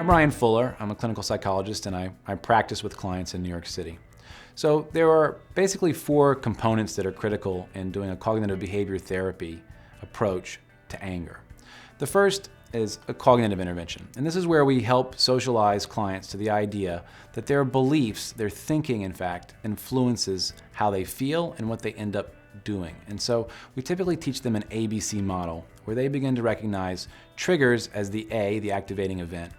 Brian Fuller. I'm a clinical psychologist and I practice with clients in New York City. So there are basically 4 components that are critical in doing a cognitive behavior therapy approach to anger. The first is a cognitive intervention. And this is where we help socialize clients to the idea that their beliefs, their thinking in fact, influences how they feel and what they end up doing. And so we typically teach them an ABC model where they begin to recognize triggers as the A, the activating event,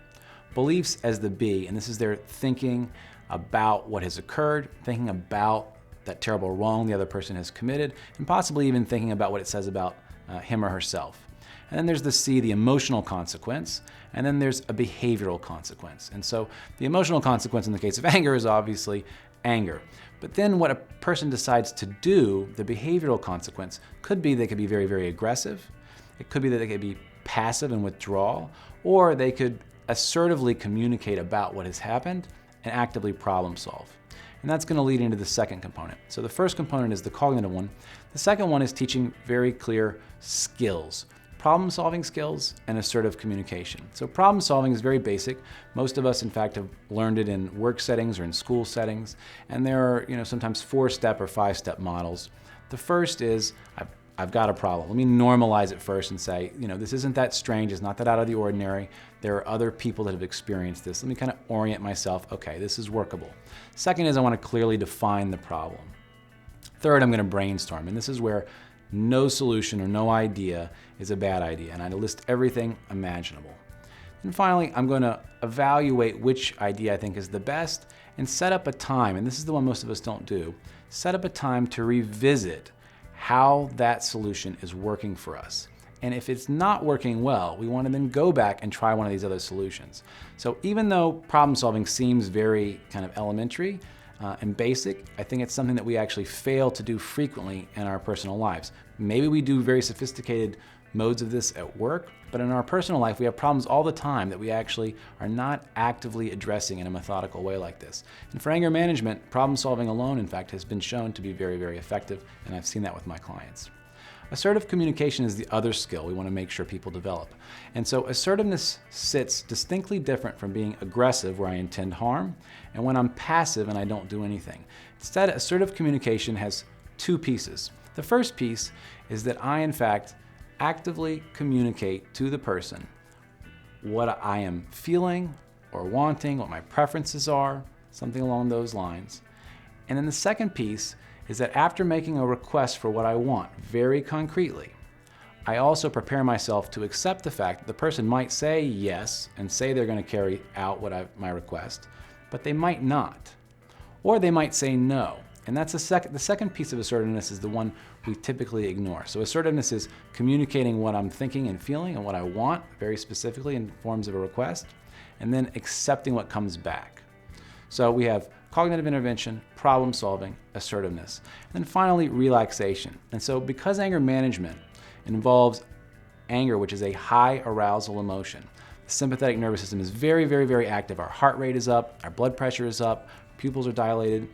beliefs as the B, and this is their thinking about what has occurred, thinking about that terrible wrong the other person has committed, and possibly even thinking about what it says about him or herself. And then there's the C, the emotional consequence, and then there's a behavioral consequence. And so the emotional consequence in the case of anger is obviously anger. But then what a person decides to do, the behavioral consequence, could be they could be very, very aggressive. It could be that they could be passive and withdrawal, or they could assertively communicate about what has happened and actively problem solve. And that's going to lead into the second component. So the first component is the cognitive one. The second one is teaching very clear skills. Problem-solving skills and assertive communication. So problem-solving is very basic. Most of us, in fact, have learned it in work settings or in school settings, and there are, sometimes 4-step or 5-step models. The first is, I've got a problem. Let me normalize it first and say, this isn't that strange. It's not that out of the ordinary. There are other people that have experienced this. Let me kind of orient myself. Okay, this is workable. Second is I want to clearly define the problem. Third, I'm going to brainstorm, and this is where no solution or no idea is a bad idea, and I list everything imaginable. And finally, I'm going to evaluate which idea I think is the best and set up a time, and this is the one most of us don't do, set up a time to revisit how that solution is working for us. And if it's not working well, we want to then go back and try one of these other solutions. So even though problem solving seems very kind of elementary, and basic, I think it's something that we actually fail to do frequently in our personal lives. Maybe we do very sophisticated modes of this at work, but in our personal life we have problems all the time that we actually are not actively addressing in a methodical way like this. And for anger management, problem solving alone, in fact, has been shown to be very, very effective, and I've seen that with my clients. Assertive communication is the other skill we want to make sure people develop. And so assertiveness sits distinctly different from being aggressive, where I intend harm, and when I'm passive and I don't do anything. Instead, assertive communication has 2 pieces. The first piece is that I, in fact, actively communicate to the person what I am feeling or wanting, what my preferences are, something along those lines. And then the second piece is that after making a request for what I want very concretely, I also prepare myself to accept the fact that the person might say yes and say they're going to carry out my request, but they might not. Or they might say no. And that's the second piece of assertiveness is the one we typically ignore. So assertiveness is communicating what I'm thinking and feeling and what I want very specifically in forms of a request, and then accepting what comes back. So we have cognitive intervention, problem solving, assertiveness, and then finally relaxation. And so because anger management involves anger, which is a high arousal emotion, the sympathetic nervous system is very, very, very active. Our heart rate is up, our blood pressure is up, pupils are dilated.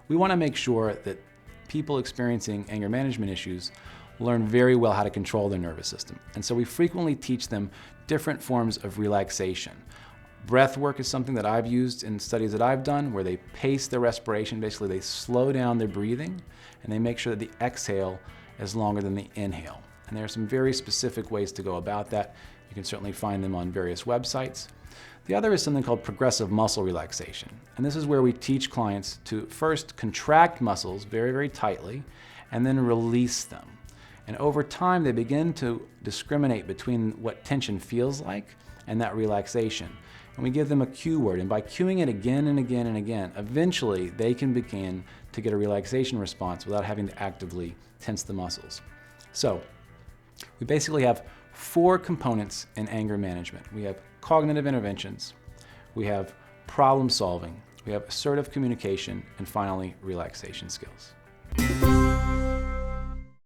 We want to make sure that people experiencing anger management issues learn very well how to control their nervous system. And so we frequently teach them different forms of relaxation. Breath work is something that I've used in studies that I've done where they pace their respiration. Basically, they slow down their breathing and they make sure that the exhale is longer than the inhale. And there are some very specific ways to go about that. You can certainly find them on various websites. The other is something called progressive muscle relaxation. And this is where we teach clients to first contract muscles very, very tightly and then release them. And over time, they begin to discriminate between what tension feels like and that relaxation. And we give them a cue word, and by cueing it again and again and again, eventually they can begin to get a relaxation response without having to actively tense the muscles. So we basically have 4 components in anger management. We have cognitive interventions, we have problem solving, we have assertive communication, and finally relaxation skills.